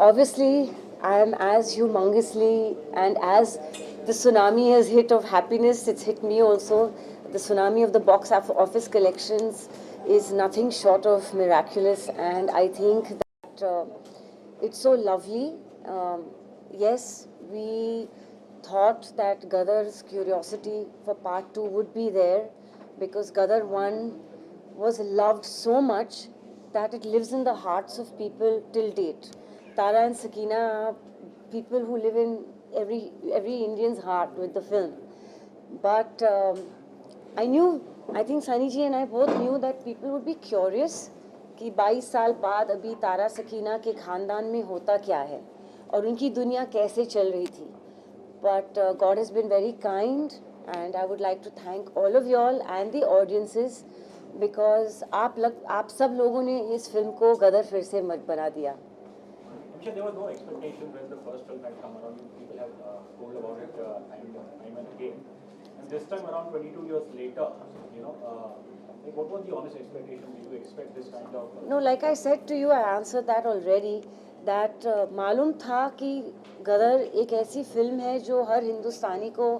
Obviously, I am as humongously and as the tsunami has hit of happiness, it's hit me also. The tsunami of the box office collections is nothing short of miraculous, and I think that it's so lovely. Yes, we thought that Gadar's curiosity for part 2 would be there because Gadar 1 was loved so much that it lives in the hearts of people till date. Tara and Sakina are people who live in every Indian's heart with the film. But I knew, I think Sunny ji and I both knew that people would be curious कि 22 साल बाद अभी तारा सकीना के ख़ानदान में होता क्या है और उनकी दुनिया कैसे चल रही थी. But God has been very kind, and I would like to thank all of y'all and the audiences because आप सब लोगों ने इस फिल्म को गदर फिर से मत बना दिया. I'm sure there was no expectation when the first film had come around. People have told about it time and again. And this time around, 22 years later, like what was the honest expectation? Did you expect this kind of? No, like I said to you, I answered that already. That मालूम था कि गदर एक ऐसी film है जो हर हिंदुस्तानी को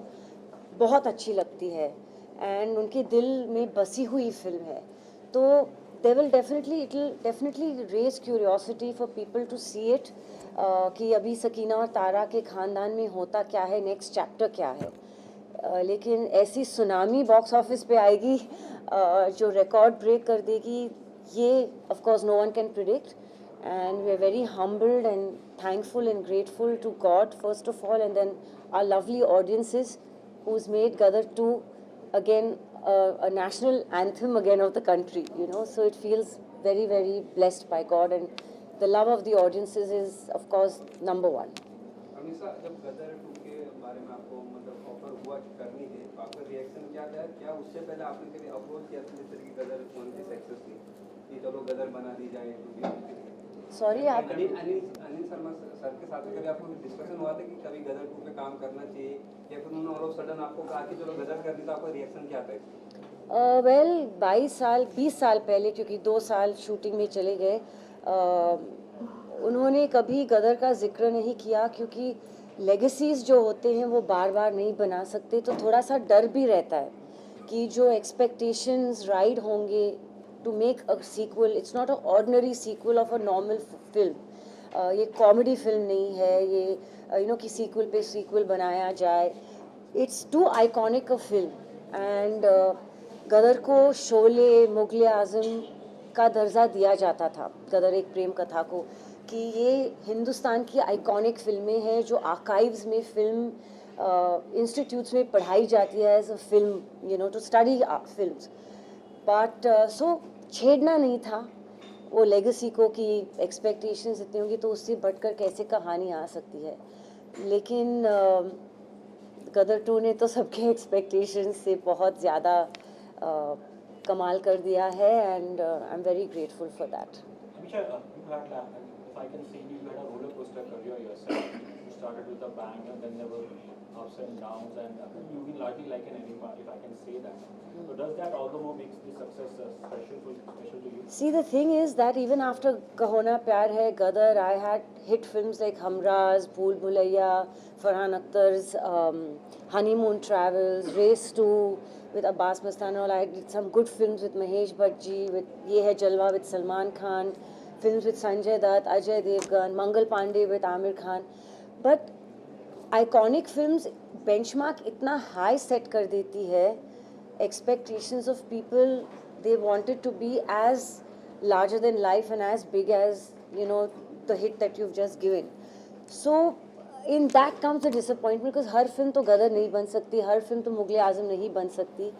बहुत अच्छी लगती है एंड उनके दिल में बसी हुई फिल्म है. तो it will definitely raise curiosity for people to see it कि अभी सकीना और तारा के ख़ानदान में होता क्या है, नेक्स्ट चैप्टर क्या है. लेकिन ऐसी सुनामी बॉक्स ऑफिस पे आएगी जो रिकॉर्ड ब्रेक कर देगी, ये of course no one can predict. And we are very humbled and thankful and grateful to God first of all, and then our lovely audiences who's made Gadar 2 again a national anthem again of the country, so it feels very, very blessed by God, and the love of the audiences is of course number one. हमेशा जब गदर 2 के बारे में आपको मतलब offer हुआ कि करनी है तो आपका रिएक्शन क्या था? क्या उससे पहले आपने कभी अप्रोच किया था जिस तरह की गदर 1 की सक्सेस थी कि चलो गदर बना दी जाए? सॉरी आप अनिल शर्मा सर के साथ कभी आपको डिस्कशन हुआ था कि कभी गदर 2 पे काम करना चाहिए या फिर उन्होंने ऑल ऑफ सडन आपको कहा कि चलो गदर करनी, तो आपका रिएक्शन क्या था? वेल 20 साल पहले, क्योंकि 2 साल शूटिंग में चले गए, उन्होंने कभी गदर का जिक्र नहीं किया क्योंकि लेगेसीज जो होते हैं वो बार बार नहीं बना सकते, तो थोड़ा सा डर भी रहता है कि जो एक्सपेक्टेशंस राइड होंगे to make a sequel. It's not an ordinary sequel of a normal film. ये कॉमेडी फिल्म नहीं है ये कि सीक्वल पे सीक्वल बनाया जाए. It's too iconic a film and Gadar को शोले मुगल आज़म का दर्जा दिया जाता था, गदर एक प्रेम कथा को, कि ये हिंदुस्तान की आइकॉनिक फिल्में हैं जो आर्काइव्स में फिल्म इंस्टीट्यूट्स में पढ़ाई जाती है as a film, to study films. But so छेड़ना नहीं था वो लेगेसी को कि एक्सपेक्टेशंस इतनी होंगी तो उससे बढ़कर कैसे कहानी आ सकती है. लेकिन गदर 2 ने तो सबके एक्सपेक्टेशंस से बहुत ज़्यादा कमाल कर दिया है and I am very grateful for that. If I can say, you had a roller coaster career yourself. You started with a bang, and then there were ups and downs, and you've been largely like an enigma, if I can say that. So does that all the more makes the success special to you? See, the thing is that even after Kaho Na Pyar Hai, Gadar, I had hit films like Humraaz, Bhool Bhulaiya, Farhan Akhtar's Honeymoon Travels, Race 2 with Abbas Mastana. I did some good films with Mahesh Bhatt ji, with Ye Hai Jalwa with Salman Khan, films with Sanjay Dutt, Ajay Devgan, Mangal Pandey with Amir Khan. But iconic films benchmark इतना high set कर देती है, expectations of people, they wanted to be as larger than life and as big as the hit that you've just given. So in that comes the disappointment because her film तो गदर नहीं बन सकती, हर film तो मुगल आज़म नहीं बन सकती.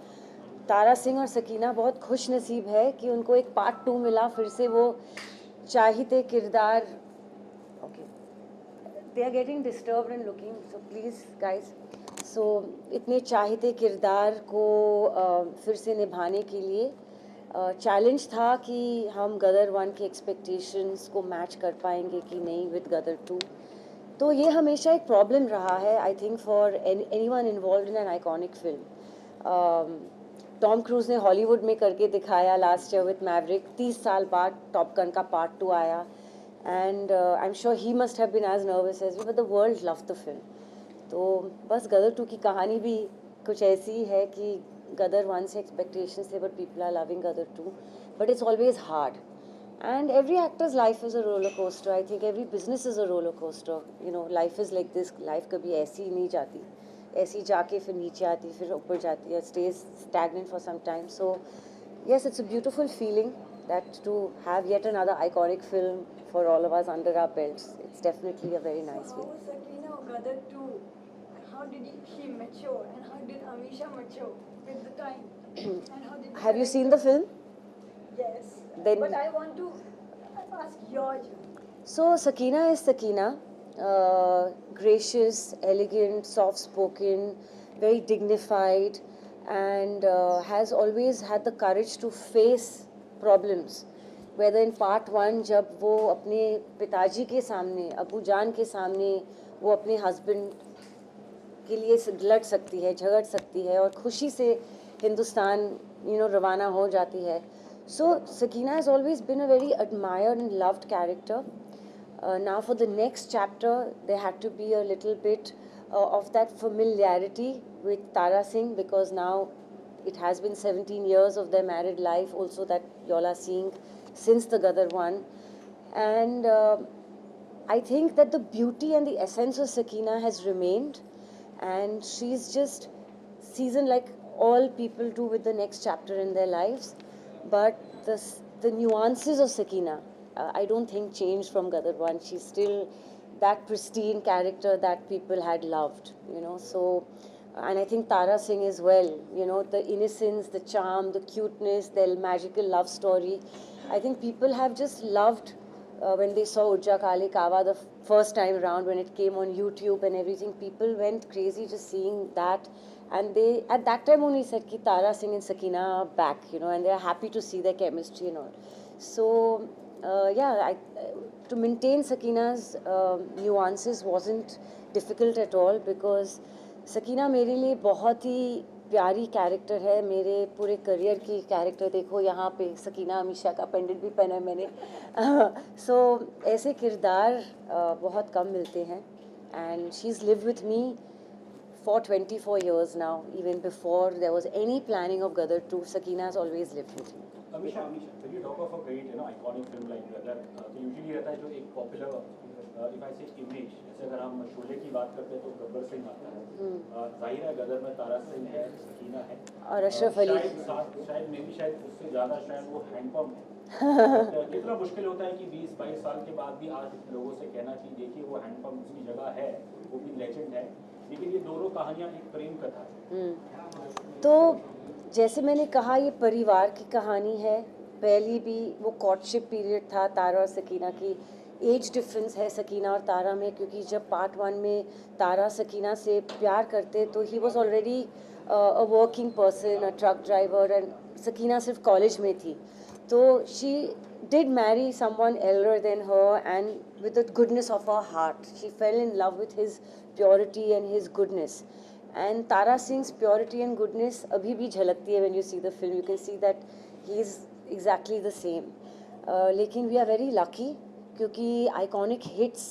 तारा सिंह और सकीना बहुत खुश नसीब है कि उनको एक पार्ट 2 मिला, फिर से वो चाहते किरदार. Okay, they are getting disturbed and looking, so please guys. So इतने चाहते किरदार को फिर से निभाने के लिए चैलेंज था कि हम गदर 1 के एक्सपेक्टेशंस को मैच कर पाएंगे कि नहीं विद गदर 2. तो ये हमेशा एक प्रॉब्लम रहा है I think for anyone involved in an iconic film. Tom cruise ने हॉलीवुड में करके दिखाया लास्ट ईयर विद मैवरिक. 30 साल बाद टॉप गन का पार्ट 2 आया and I'm sure he must have been as nervous as me, but the world loved the film. तो बस गदर 2 की कहानी भी कुछ ऐसी ही है कि गदर 1 से expectations थे, but people are loving Gadar 2, but it's always hard. And every actor's life is a roller coaster. I think every business is a roller coaster. You know, life is like this. Life कभी ऐसी ही नहीं जाती. ऐसी जाके फिर नीचे आती, फिर ऊपर जाती है. Stays stagnant for some time. So, yes, it's a beautiful feeling that to have yet another iconic film for all of us under our belts. It's definitely a very nice So how feeling. was Sakina or Gadar 2? How did she mature and how did Amisha mature with the time? And how did Have you seen the film? Yes. Then- But I want to ask your view. So Sakina is Sakina, gracious, elegant, soft-spoken, very dignified, and has always had the courage to face problems. Whether in part 1 जब वो अपने पिताजी के सामने, अबू जान के सामने वो अपने हस्बैंड के लिए लड़ सकती है, झगड़ सकती है और खुशी से हिंदुस्तान रवाना हो जाती है. So Sakina has always been a very admired and loved character. Now for the next chapter, there had to be a little bit of that familiarity with Tara Singh, because now it has been 17 years of their married life also that y'all are seeing since the Gadar 1. And I think that the beauty and the essence of Sakina has remained, and she's just seasoned like all people do with the next chapter in their lives. But the nuances of Sakina, I don't think changed from Gadar 1. She's still that pristine character that people had loved, So, and I think Tara Singh as well, the innocence, the charm, the cuteness, their magical love story. I think people have just loved when they saw Urja Kali Kawa the first time around, when it came on YouTube and everything. People went crazy just seeing that. And they, at that time only said ki Tara Singh and Sakina are back, and they are happy to see their chemistry and all. So, to maintain Sakina's nuances wasn't difficult at all, because Sakina मेरे लिए बहुत ही प्यारी character है. मेरे पूरे career की character देखो, यहाँ पे सकीना अमीशा का पेंडेंट भी पहना है मैंने. So ऐसे किरदार बहुत कम मिलते हैं. And she's lived with me for 24 years now. Even before there was any planning of Gadar 2, Sakina has always lived with me. Amisha, when you talk of a great, iconic film like Gadar, तो usually रहता है जो एक popular, if I say image, जैसे अगर हम शोले की बात करते हैं तो गब्बर सिंह आता है. जाहिर है गदर में तारा सिंह है, सकीना है, और अशरफ अली. शायद उससे ज़्यादा शायद वो हैंडपम्प है. कितना मुश्किल होता है कि 20-22 साल के बाद भी आज लोगों से कहना कि देखिए वो हैंडपम्प उसकी जगह है, वो भी लेजेंड है. लेकिन ये दोनों कहानियाँ एक प्रेम कथा है. तो जैसे मैंने कहा, ये परिवार की कहानी है. पहली भी वो कॉर्टशिप पीरियड था तारा और सकीना की. एज डिफरेंस है सकीना और तारा में, क्योंकि जब पार्ट 1 में तारा सकीना से प्यार करते तो he was already a working person, a truck driver, and Sakina सिर्फ कॉलेज में थी. तो she did marry someone elder than her, and with the goodness of her heart she fell in love with his purity and his goodness. And Tara Singh's purity and goodness abhi bhi jhalakti hai when you see the film. You can see that he is exactly the same. लेकिन we are very lucky क्योंकि iconic hits,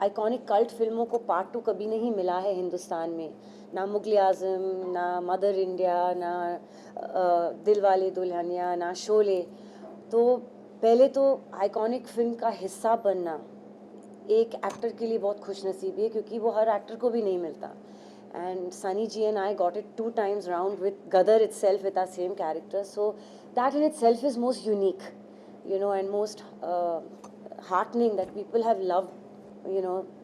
iconic cult फिल्मों को part 2 कभी नहीं मिला है हिंदुस्तान में. ना मुगल आज़म, ना मदर इंडिया, ना दिलवाले दुल्हनिया, ना शोले. तो पहले तो आइकॉनिक फिल्म का हिस्सा बनना एक एक्टर के लिए बहुत खुशनसीबी है, क्योंकि वो हर एक्टर को भी नहीं मिलता. And Sunny G and I got it 2 times round with Gadar itself, with our same character. So that in itself is most unique, and most heartening that people have loved,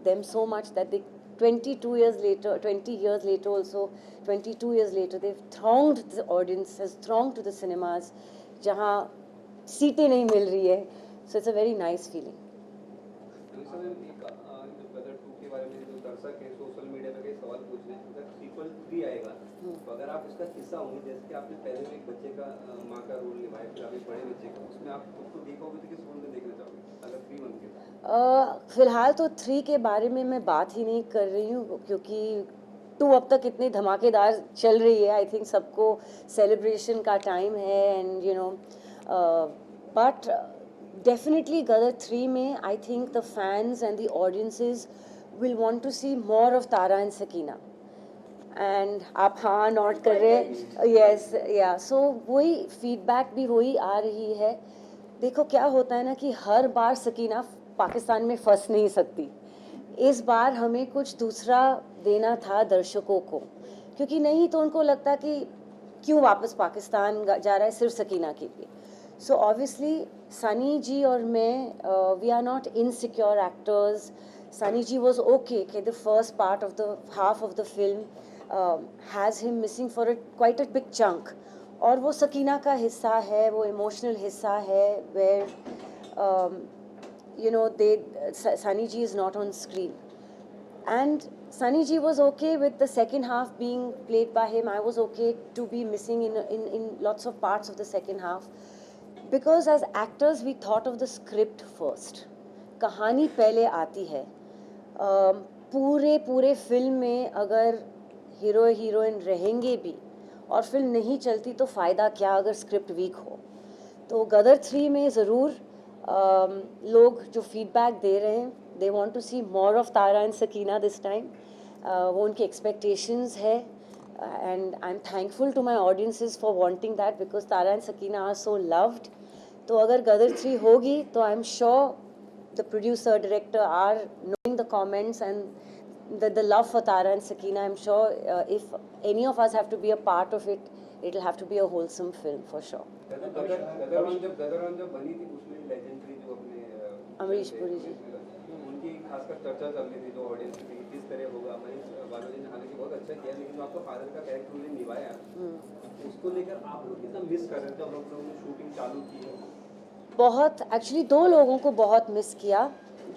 them so much that they 20 years later also, 22 years later, they've thronged, the audience has thronged to the cinemas, जहाँ सीटें नहीं मिल रही है. So it's a very nice feeling. Amisha ma'am, एक जो गदर 2 के बारे में जो दर्शक है सोशल मीडिया पे कई सवाल पूछ रहे हैं, अगर सीक्वल 3 आएगा तो अगर आप इसका हिस्सा होंगे, जैसे कि आपने पहले में एक बच्चे का माँ का रोल निभाया, फिर अभी बड़े बच्चे का, उसमें आप खुद को देखोगे तो किस रोल में देखना चाहोगे अगर 3 बनते? फिलहाल तो 3 के बारे में मैं बात ही नहीं कर रही हूँ, क्योंकि 2 अब तक इतनी धमाकेदार चल रही है. आई थिंक सबको सेलिब्रेशन का टाइम है, एंड बट Definitely Gadar 3 में I think the fans and the audiences will want to see more of Tara and Sakina. And आप हाँ नोट कर रहे हैं, यस या सो वही फीडबैक भी वही आ रही है. देखो क्या होता है ना कि हर बार सकीना पाकिस्तान में फंस नहीं सकती. इस बार हमें कुछ दूसरा देना था दर्शकों को, क्योंकि नहीं तो उनको लगता कि क्यों वापस पाकिस्तान जा रहा है सिर्फ सकीना के लिए. सो ऑब्वियसली सनी जी और मैं we are not insecure actors. Sunny ji was okay. The first part of the half of the film has him missing for quite a big chunk. और वो सकीना का हिस्सा है, वो इमोशनल हिस्सा है where you know Sunny ji is not on screen. And Sunny ji was okay with the second half being played by him. I was okay to be missing in lots of parts of the second half. Because as actors we thought of the script first. कहानी पहले आती है. पूरे film में अगर hero heroine रहेंगे भी और फिल्म नहीं चलती तो फ़ायदा क्या अगर स्क्रिप्ट वीक हो. तो गदर 3 में ज़रूर लोग जो फीडबैक दे रहे हैं, they want to see more of Tara and Sakina this time. वो उनकी एक्सपेक्टेशंस है and I am thankful to my audiences for wanting that because Tara and Sakina are so loved. तो अगर गदर 3 होगी तो I am sure the producer, director are knowing the comments and the love for Tara and Sakina. I'm sure if any of us have to be a part of it, it'll have to be a wholesome film for sure. गदर बनी थी उसमें legendary जो अपने अमरीश पुरी जी, उनकी खासकर चर्चा चल रही थी जो ऑडियंस में किस तरह होगा. मनीष बालोजी ने हालांकि बहुत अच्छा किया, लेकिन आपका फादर का कैरेक्टर उन्होंने निभाया, उसको लेकर आप लोग कितना मिस कर रहे थे जब लोगों ने शूटिंग चालू की है? बहुत एक्चुअली 2 लोगों को बहुत मिस किया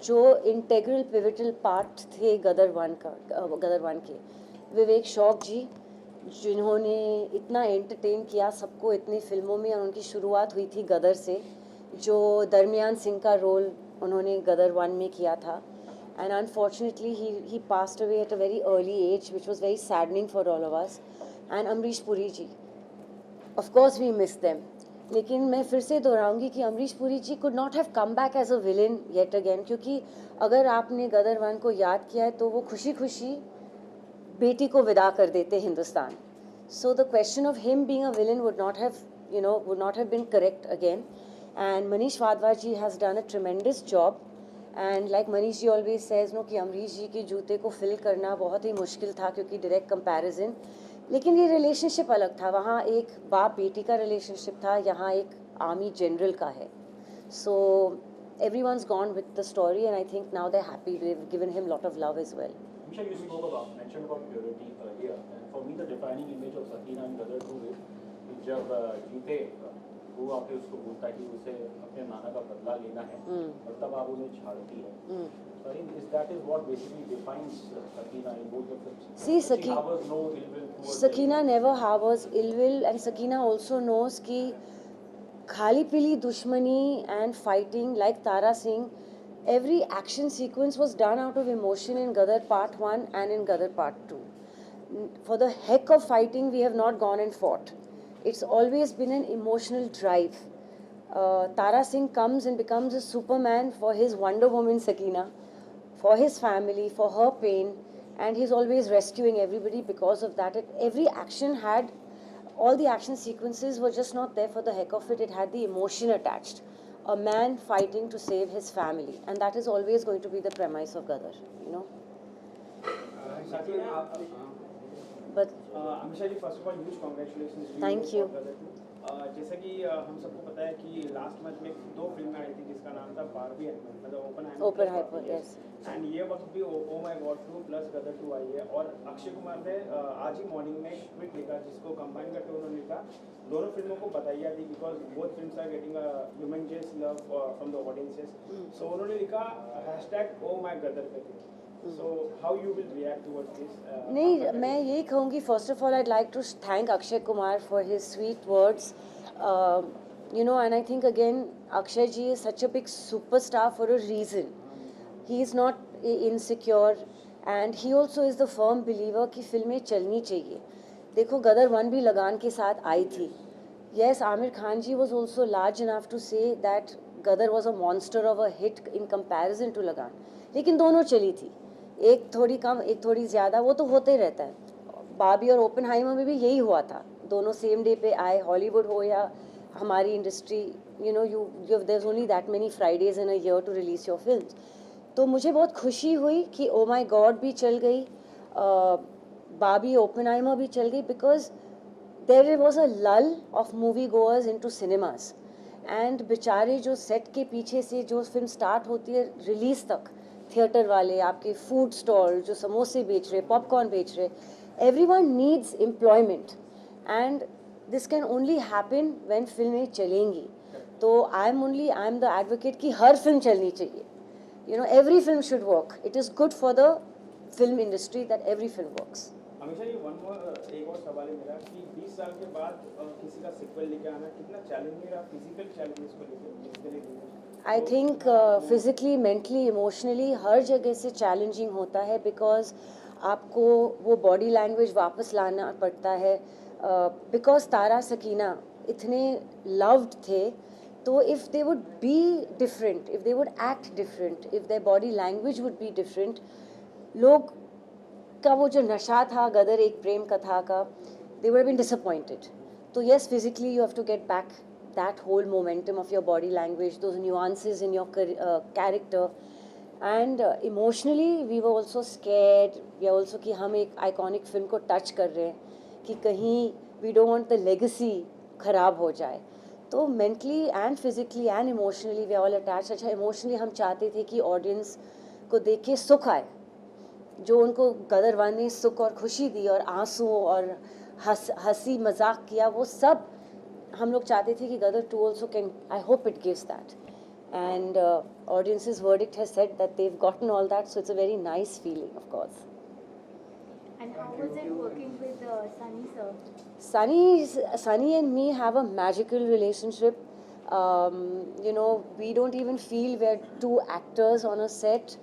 जो इंटेग्रल पिविटल पार्ट थे गदर 1 के. विवेक शौक जी जिन्होंने इतना एंटरटेन किया सबको इतनी फिल्मों में, और उनकी शुरुआत हुई थी गदर से, जो दरमियान सिंह का रोल उन्होंने गदर 1 में किया था. And unfortunately he passed away at a very early age which was very saddening for all of us. And Amrish Puri ji, of course we miss them. लेकिन मैं फिर से दोहराऊंगी कि Amrish Puri ji could not have come back as a villain yet again, क्योंकि अगर आपने गदर 1 को याद किया है तो वो खुशी खुशी बेटी को विदा कर देते Hindustan. So the question of him being a villain would not have been correct again. And Manish Wadhwa ji has done a tremendous job. And like Manish ji always says no कि अमरीश जी के जूते को फिल करना बहुत ही मुश्किल था, क्योंकि डायरेक्ट कंपैरिजन. लेकिन ये रिलेशनशिप अलग था. वहाँ एक बाप बेटी का रिलेशनशिप था, यहाँ एक आर्मी जनरल का है. सो everyone's gone with the story and I think now they're happy. They've given him a lot of love as well. Misha, you mentioned about purity earlier, and for me the defining image of Sakina and Gadar 2 is कि जब जीते वो आके उसको बोलता है कि उसे अपने नाना का बदला लेना है, और तब आप उन्हें छाड़ती है. So I think that is what basically defines Sakina in both the films. See, She harbors no ill will towards Sakina never harbors ill will, and Sakina also knows कि खाली पीली दुश्मनी and fighting like Tara Singh, every action sequence was done out of emotion in Gadar Part 1 and in Gadar Part 2. For the heck of fighting, we have not gone and fought. It's always been an emotional drive. Tara Singh comes and becomes a Superman for his Wonder Woman Sakina, for his family, for her pain, and he's always rescuing everybody because of that. Every action had, all the action sequences were just not there for the heck of it. It had the emotion attached. A man fighting to save his family, and that is always going to be the premise of Gadar, you know. But Amisha ji, first of all huge congratulations to you. Thank you. जैसा कि हम सबको पता है कि last month में 2 फिल्में आई थी जिसका नाम था बारबी एंड मतलब Oppenheimer, yes. एंड ये वक्त भी ओ माय गॉड 2 प्लस गदर 2 आई है. और अक्षय कुमार ने आज ही मॉर्निंग में एक ट्वीट लिखा जिसको कंबाइन करके उन्होंने लिखा दोनों फिल्मों को बधाइयाँ दी because both films are getting a humungous love from the audiences. So उन्होंने लिखा #ओ माय गदर करके. So how you will react towards this? नहीं, मैं यही कहूँगी first of all I'd like to thank Akshay Kumar for his sweet words. You know, and I think again Akshay ji is such a big superstar for a reason. He is not insecure and he also is the firm believer कि फिल्में चलनी चाहिए. देखो गदर 1 भी लगान के साथ आई थी. Yes, Amir Khan ji was also large enough to say that Gadar was a monster of a hit in comparison to Lagaan, लेकिन दोनों चली थी, एक थोड़ी कम एक थोड़ी ज़्यादा, वो तो होते ही रहता है। बाबी और ओपनहाइमर में भी यही हुआ था, दोनों सेम डे पे आए, हॉलीवुड हो या हमारी industry, you know you there is only that many Fridays in a year to release your films. तो मुझे बहुत खुशी हुई कि ओ माय गॉड भी चल गई, बाबी ओपनहाइमर भी चल गई, बिकॉज देयर वॉज अ लल of movie goers into cinemas, and बेचारे जो सेट के पीछे से जो फिल्म स्टार्ट होती है रिलीज तक, थिएटर वाले, आपके फूड स्टॉल जो समोसे बेच रहे, पॉपकॉर्न बेच रहे, everyone needs employment, and this can only happen when फिल्में चलेंगी। तो आई एम द एडवोकेट कि हर फिल्म चलनी चाहिए, you know, every film should work. It is good for the film industry that every film works. हमेशा ये एक और सवाल है मेरा कि 20 साल के बाद किसी का सीक्वल लेके आना कितना चैलेंजिंग है, फिजिकल चैलेंजेस को लेके I think physically, mentally, emotionally हर जगह से challenging होता है, because आपको वो बॉडी लैंग्वेज वापस लाना पड़ता है, because तारा सकीना इतने loved थे, तो if they would be different, if they would act different, if their body language would be different, लोग का वो जो नशा था गदर एक प्रेम कथा का, they would have been disappointed. So yes, physically you have to get back that whole momentum of your body language, those nuances in your character, and emotionally we were also scared. We are also कि हम एक iconic film को touch कर रहे हैं, कि कहीं we don't want the legacy खराब हो जाए। तो mentally and physically and emotionally we all attach. अच्छा, इमोशनली हम चाहते थे कि ऑडियंस को देख के सुख आए, जो उनको गदर 1 ने सुख और खुशी दी और आंसू और हंसी मजाक किया, वो सब हम लोग चाहते थे कि गदर 2 also can, I hope it gives that, and audiences verdict has said that they have gotten all that, so it's a very nice feeling of course. And how was it working with Sunny sir? Sunny and me have a magical relationship. You know, we don't even feel we're two actors on a set,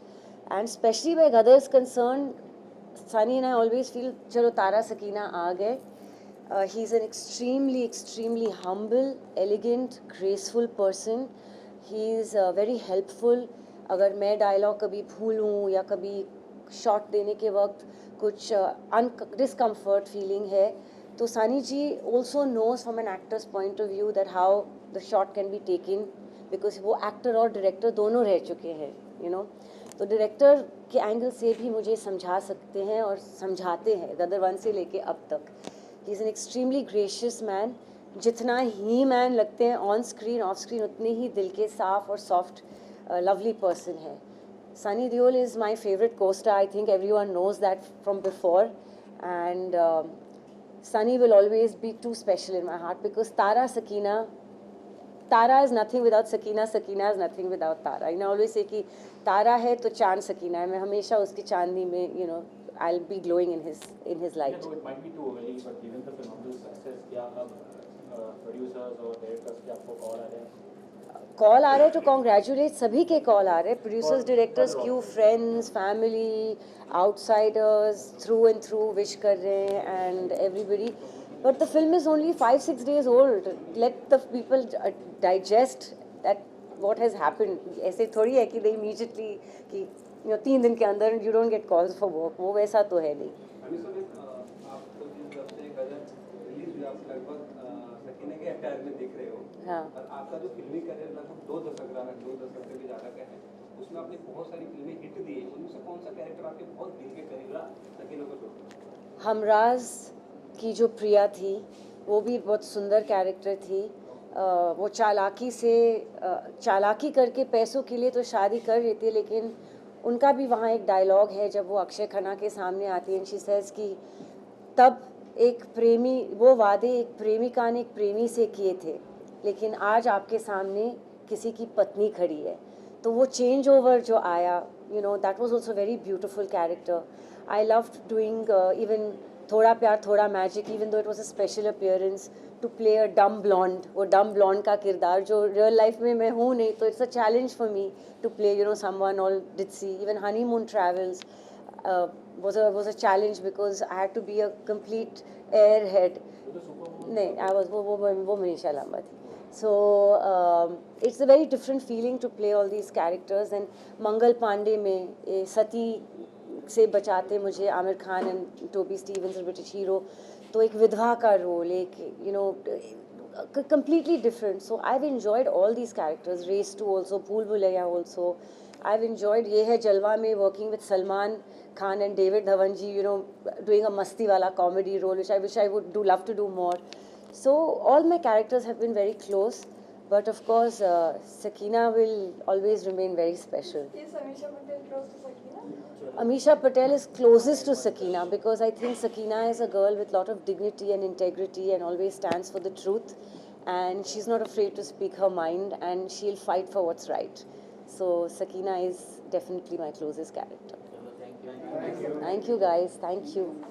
and especially where Gadar is concerned, Sunny and I always feel, chalo Tara Sakina aa gaye. He's an extremely humble, elegant, graceful person. He's very helpful. अगर मैं dialogue कभी भूलूँ या कभी shot देने के वक्त कुछ discomfort feeling है, तो Sunny ji also knows from an actor's point of view that how the shot can be taken, because वो एक्टर और डायरेक्टर दोनों रह चुके हैं, यू नो। तो डायरेक्टर के एंगल से भी मुझे समझा सकते हैं और समझाते हैं गदर 1 से लेके अब तक। He is an extremely gracious man, जितना ही मैन लगते हैं ऑन स्क्रीन ऑफ स्क्रीन उतने ही दिल के साफ और सॉफ्ट lovely person है। Sunny Deol is my favorite co-star. I think everyone knows that from before, and Sunny will always be too special in my heart, because Tara is nothing without Sakina, Sakina is nothing without Tara. You know, I always say कि Tara है तो चांद Sakina है, मैं हमेशा उसकी चांदनी में, you know, I'll be glowing in his light. Yeah, no, it might be too early, but given the phenomenal success, क्या अब producers और directors के आपको call आ रहे हैं? कॉल आ रहे तो कॉन्ग्रेचुलेट, सभी के कॉल आ रहे, producers, directors, Q, friends, family, outsiders, through and through wish कर रहे हैं, and everybody. But the film is only 5-6 days old, let the people digest that what has happened. ऐसे थोड़ी है कि दे इमीडिएटली कि 3 दिन के अंदर you don't get calls for work, वो वैसा तो है नहीं। आपको जब से गदर रिलीज हुई, आप लगभग सकीना के अटायर में दिख रहे हो। हाँ। और आपका जो फिल्मी करियर लगभग 2 दशक रहा है, 2 दशक से भी ज़्यादा का है, उसमें आपने बहुत सारी फिल्में हिट दी है। उनमें से कौन सा कैरेक्टर आपके बहुत दिल के करीब रहा सकीना को छोड़? हमराज की जो प्रिया थी वो भी बहुत सुंदर कैरेक्टर थी। वो चालाकी करके पैसों के लिए तो शादी कर लेती है, लेकिन उनका भी वहाँ एक डायलॉग है जब वो अक्षय खन्ना के सामने आती है, शी सेज कि तब एक प्रेमी, वो वादे एक प्रेमिका ने एक प्रेमी से किए थे, लेकिन आज आपके सामने किसी की पत्नी खड़ी है। तो वो चेंज ओवर जो आया, you know, that was also very beautiful character. I loved doing even थोड़ा प्यार थोड़ा magic, even though it was a special appearance, to play a dumb blonde. वो डम ब्लॉन्ड का किरदार जो रियल लाइफ में मैं हूँ नहीं, तो it's a challenge for me to play, you know, someone all did see. Even Honeymoon Travels was a challenge because I had to be a complete airhead. नहीं, I was वो मनीषा लांबा थी। So it's a very different feeling to play all these characters. And Mangal Pandey में ये सती से बचाते मुझे Aamir Khan and Toby Stephens British hero, तो एक विधवा का रोल, एक completely different. So I've enjoyed all these characters. Race 2 also, Bhool Bhulaiya also. I've enjoyed Ye Hai Jalwa mein working with Salman Khan and David Dhawan ji, doing a masti wala comedy role, which I wish I would love to do more. So all my characters have been very close, but of course Sakina will always remain very special. Is Amisha Patel close to Sakina? Amisha Patel is closest to Sakina because I think Sakina is a girl with a lot of dignity and integrity and always stands for the truth, and she's not afraid to speak her mind, and she'll fight for what's right. So Sakina is definitely my closest character. Thank you guys. Thank you.